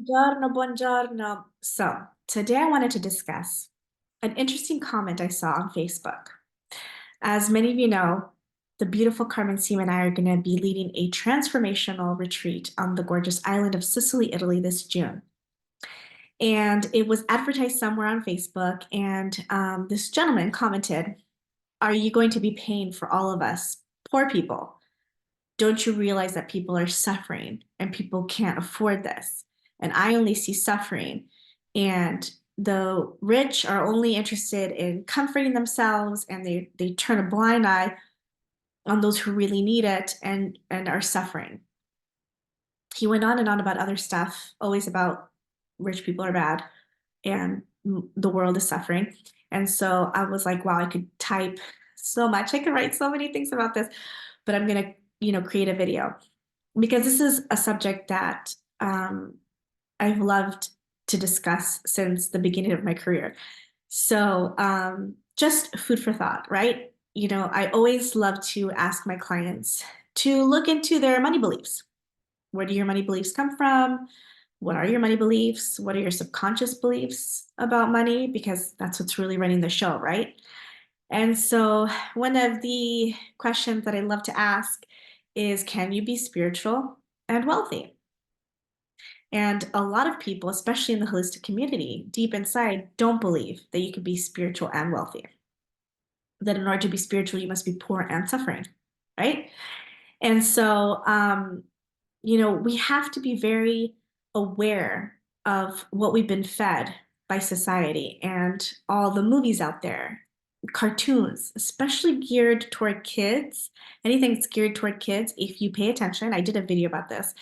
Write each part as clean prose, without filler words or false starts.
Buongiorno, buongiorno. So, today I wanted to discuss an interesting comment I saw on Facebook. As many of you know, the beautiful Carmen Sima and I are going to be leading a transformational retreat on the gorgeous island of Sicily, Italy this June. And it was advertised somewhere on Facebook, and this gentleman commented, "Are you going to be paying for all of us, poor people? Don't you realize that people are suffering and people can't afford this? And I only see suffering. And the rich are only interested in comforting themselves and they turn a blind eye on those who really need it and are suffering." He went on and on about other stuff, always about rich people are bad and the world is suffering. And so I was like, wow, I could type so much. I could write so many things about this, but I'm going to, create a video because this is a subject that I've loved to discuss since the beginning of my career. So just food for thought, right? I always love to ask my clients to look into their money beliefs. Where do your money beliefs come from? What are your money beliefs? What are your subconscious beliefs about money? Because that's what's really running the show, right? And so one of the questions that I love to ask is, can you be spiritual and wealthy? And a lot of people, especially in the holistic community, deep inside, don't believe that you can be spiritual and wealthy. That in order to be spiritual, you must be poor and suffering, right? And so, we have to be very aware of what we've been fed by society and all the movies out there, cartoons, especially geared toward kids. Anything that's geared toward kids, if you pay attention, I did a video about this.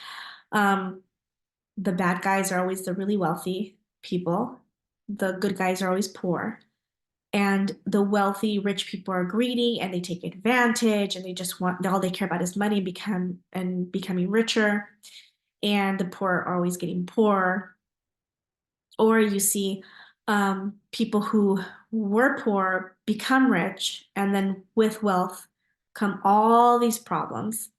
The bad guys are always the really wealthy people. The good guys are always poor. And the wealthy, rich people are greedy and they take advantage and they just want, all they care about is money and becoming richer. And the poor are always getting poorer. Or you see people who were poor become rich, and then with wealth come all these problems.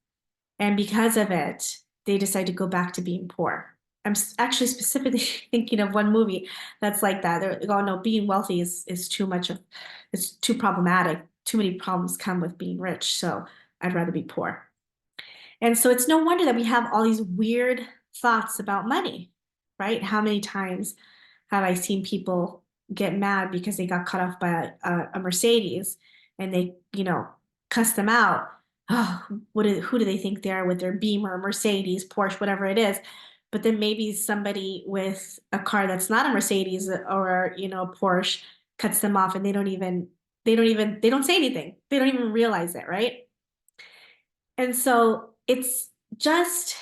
And because of it, they decide to go back to being poor. I'm actually specifically thinking of one movie that's like that. They're like, oh no, being wealthy is too much of, it's too problematic. Too many problems come with being rich, so I'd rather be poor. And so it's no wonder that we have all these weird thoughts about money, right? How many times have I seen people get mad because they got cut off by a Mercedes and they, cuss them out? Oh, who do they think they are with their Beamer, Mercedes, Porsche, whatever it is? But then maybe somebody with a car that's not a Mercedes or, Porsche cuts them off and they don't say anything. They don't even realize it, right? And so it's just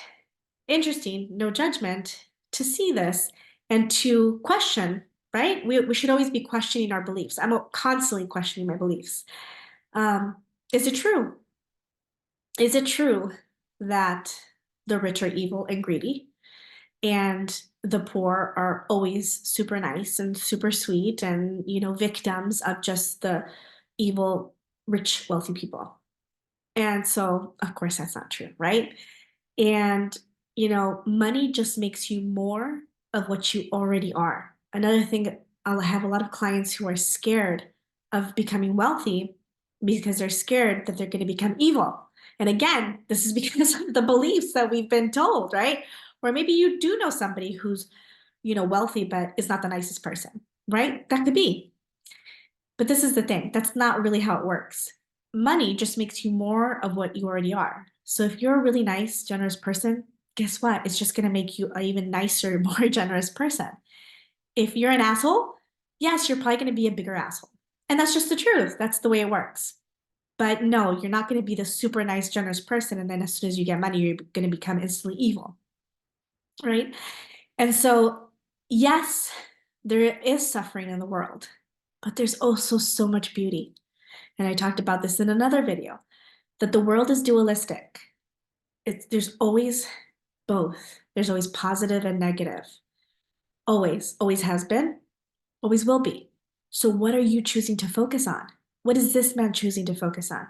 interesting, no judgment, to see this and to question, right? We should always be questioning our beliefs. I'm constantly questioning my beliefs. Is it true? Is it true that the rich are evil and greedy and the poor are always super nice and super sweet and, victims of just the evil, rich, wealthy people? And so, of course, that's not true, right? And, money just makes you more of what you already are. Another thing, I'll have a lot of clients who are scared of becoming wealthy because they're scared that they're going to become evil. And again, this is because of the beliefs that we've been told, right? Or maybe you do know somebody who's, wealthy, but is not the nicest person, right? That could be. But this is the thing, that's not really how it works. Money just makes you more of what you already are. So if you're a really nice, generous person, guess what? It's just going to make you an even nicer, more generous person. If you're an asshole, yes, you're probably going to be a bigger asshole. And that's just the truth. That's the way it works. But no, you're not going to be the super nice, generous person. And then as soon as you get money, you're going to become instantly evil. Right? And so, yes, there is suffering in the world, but there's also so much beauty. And I talked about this in another video, that the world is dualistic. There's always both. There's always positive and negative. Always has been, always will be. So what are you choosing to focus on? What is this man choosing to focus on?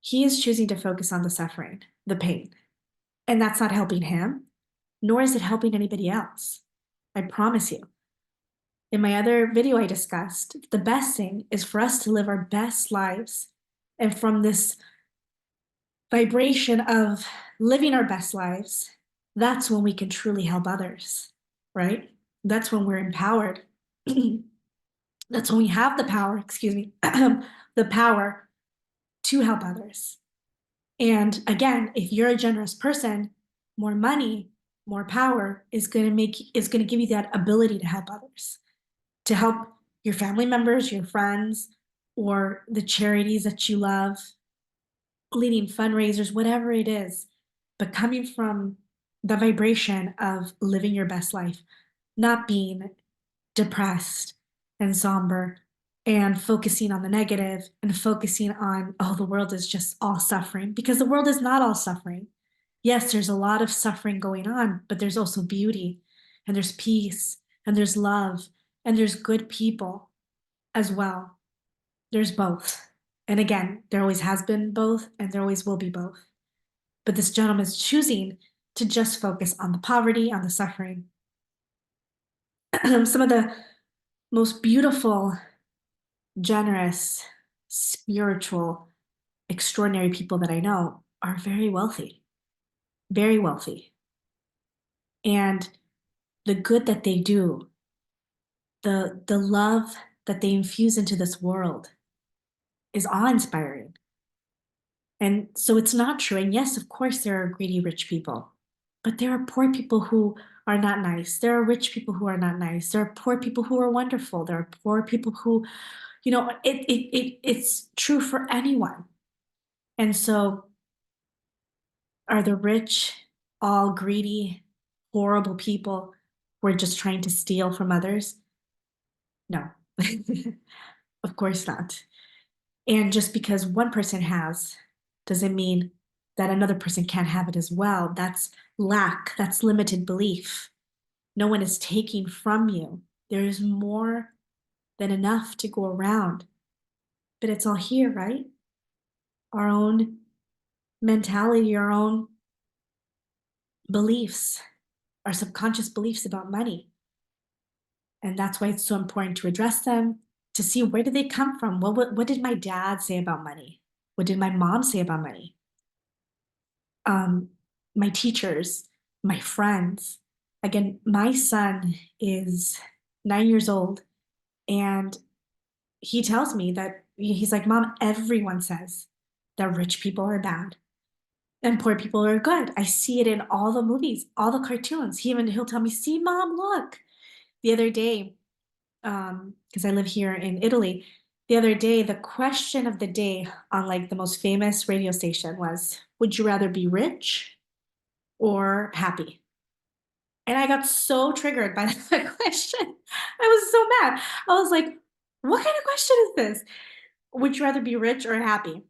He is choosing to focus on the suffering, the pain. And that's not helping him. nor is it helping anybody else. I promise you. In my other video I discussed, the best thing is for us to live our best lives. And from this vibration of living our best lives, that's when we can truly help others, right? That's when we're empowered. That's when we have the power, excuse me, the power to help others. And again, if you're a generous person, more money, more power is going to give you that ability to help others, to help your family members, your friends, or the charities that you love, leading fundraisers, whatever it is, but coming from the vibration of living your best life, not being depressed and somber and focusing on the negative and focusing on, oh, the world is just all suffering, because the world is not all suffering. Yes, there's a lot of suffering going on, but there's also beauty and there's peace and there's love and there's good people as well. There's both. And again, there always has been both and there always will be both. But this gentleman is choosing to just focus on the poverty, on the suffering. Some of the most beautiful, generous, spiritual, extraordinary people that I know are very wealthy, very wealthy. And the good that they do, the love that they infuse into this world is awe-inspiring. And so it's not true. And yes, of course, there are greedy rich people, but there are poor people who are not nice. There are rich people who are not nice. There are poor people who are wonderful. There are poor people who, it's true for anyone. And so are the rich all greedy, horrible people who are just trying to steal from others? No, of course not. And just because one person has doesn't mean that another person can't have it as well. That's lack, that's limited belief. No one is taking from you. There is more than enough to go around. But it's all here, right? Our own mentality, our own beliefs, our subconscious beliefs about money. And that's why it's so important to address them, to see where did they come from? What did my dad say about money? What did my mom say about money? My teachers, my friends. Again, my son is 9 years old, and he tells me that he's like, Mom, everyone says that rich people are bad and poor people are good. I see it in all the movies, all the cartoons. He'll tell me, see, Mom, look. The other day, because I live here in Italy, the other day, the question of the day on like the most famous radio station was, would you rather be rich or happy? And I got so triggered by that question. I was so mad. I was like, what kind of question is this? Would you rather be rich or happy?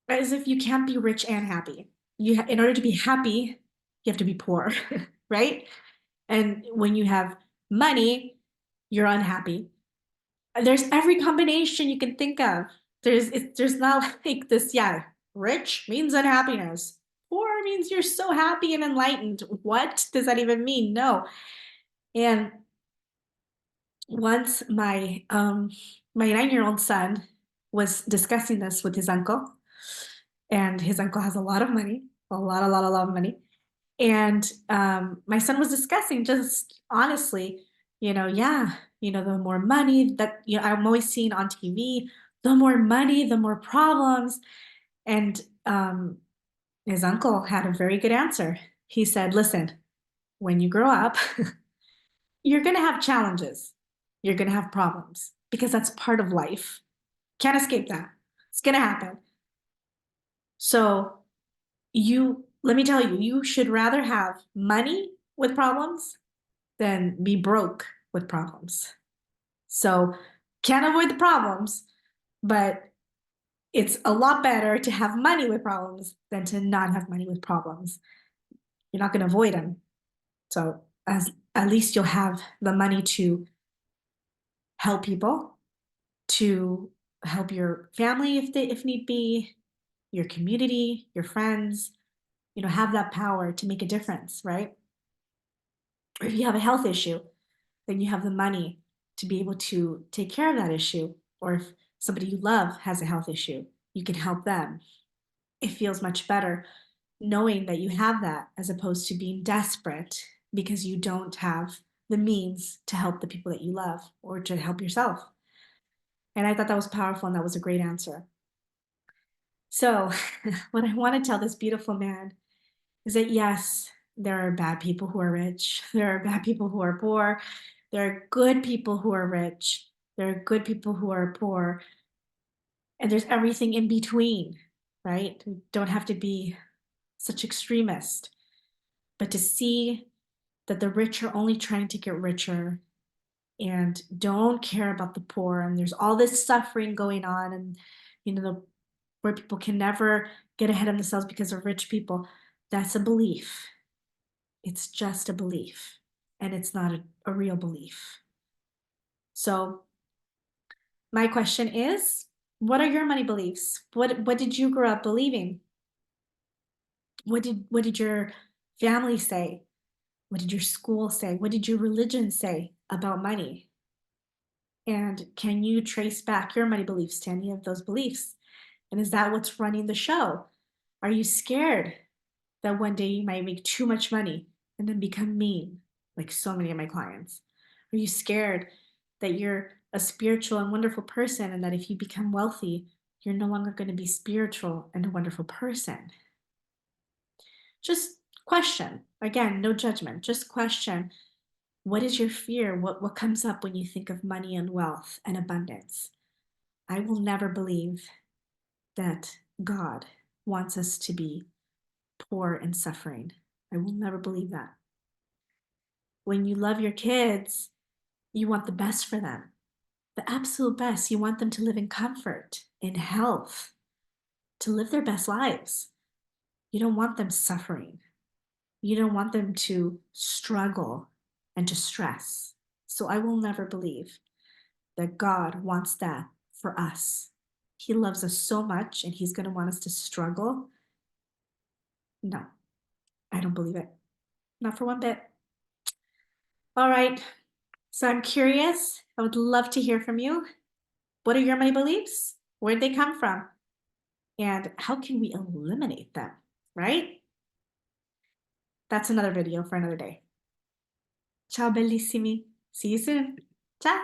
As if you can't be rich and happy. In order to be happy, you have to be poor, right? And when you have money, you're unhappy. There's every combination you can think of. There's not like this, yeah, rich means unhappiness. Poor means you're so happy and enlightened. What does that even mean? No. And once my 9-year-old son was discussing this with his uncle, and his uncle has a lot of money, a lot of money. And my son was discussing just honestly, yeah, the more money that I'm always seeing on TV, the more money, the more problems. And his uncle had a very good answer. He said, listen, when you grow up, you're going to have challenges. You're going to have problems because that's part of life. Can't escape that. It's going to happen. So let me tell you, you should rather have money with problems than be broke with problems. So can't avoid the problems, but it's a lot better to have money with problems than to not have money with problems. You're not going to avoid them. So at least you'll have the money to help people, to help your family if need be, your community, your friends, have that power to make a difference, right? Or if you have a health issue, then you have the money to be able to take care of that issue. Or if somebody you love has a health issue, you can help them. It feels much better knowing that you have that as opposed to being desperate because you don't have the means to help the people that you love or to help yourself. And I thought that was powerful and that was a great answer. So, what I want to tell this beautiful man is that yes, there are bad people who are rich, there are bad people who are poor, there are good people who are rich, there are good people who are poor, and there's everything in between, right? We don't have to be such extremists, but to see that the rich are only trying to get richer and don't care about the poor, and there's all this suffering going on, and where people can never get ahead of themselves because of rich people. That's a belief. It's just a belief, and it's not a real belief. So my question is, what are your money beliefs? What did you grow up believing? What did your family say? What did your school say? What did your religion say about money? And can you trace back your money beliefs to any of those beliefs? And is that what's running the show? Are you scared that one day you might make too much money and then become mean, like so many of my clients? Are you scared that you're a spiritual and wonderful person and that if you become wealthy, you're no longer going to be spiritual and a wonderful person? Just question. Again, no judgment. Just question. What is your fear? What comes up when you think of money and wealth and abundance? I will never believe that God wants us to be poor and suffering. I will never believe that. When you love your kids, you want the best for them, the absolute best. You want them to live in comfort, in health, to live their best lives. You don't want them suffering. You don't want them to struggle and to stress. So I will never believe that God wants that for us. He loves us so much and he's going to want us to struggle. No, I don't believe it. Not for one bit. All right. So I'm curious. I would love to hear from you. What are your money beliefs? Where'd they come from? And how can we eliminate them? Right? That's another video for another day. Ciao, bellissimi. See you soon. Ciao.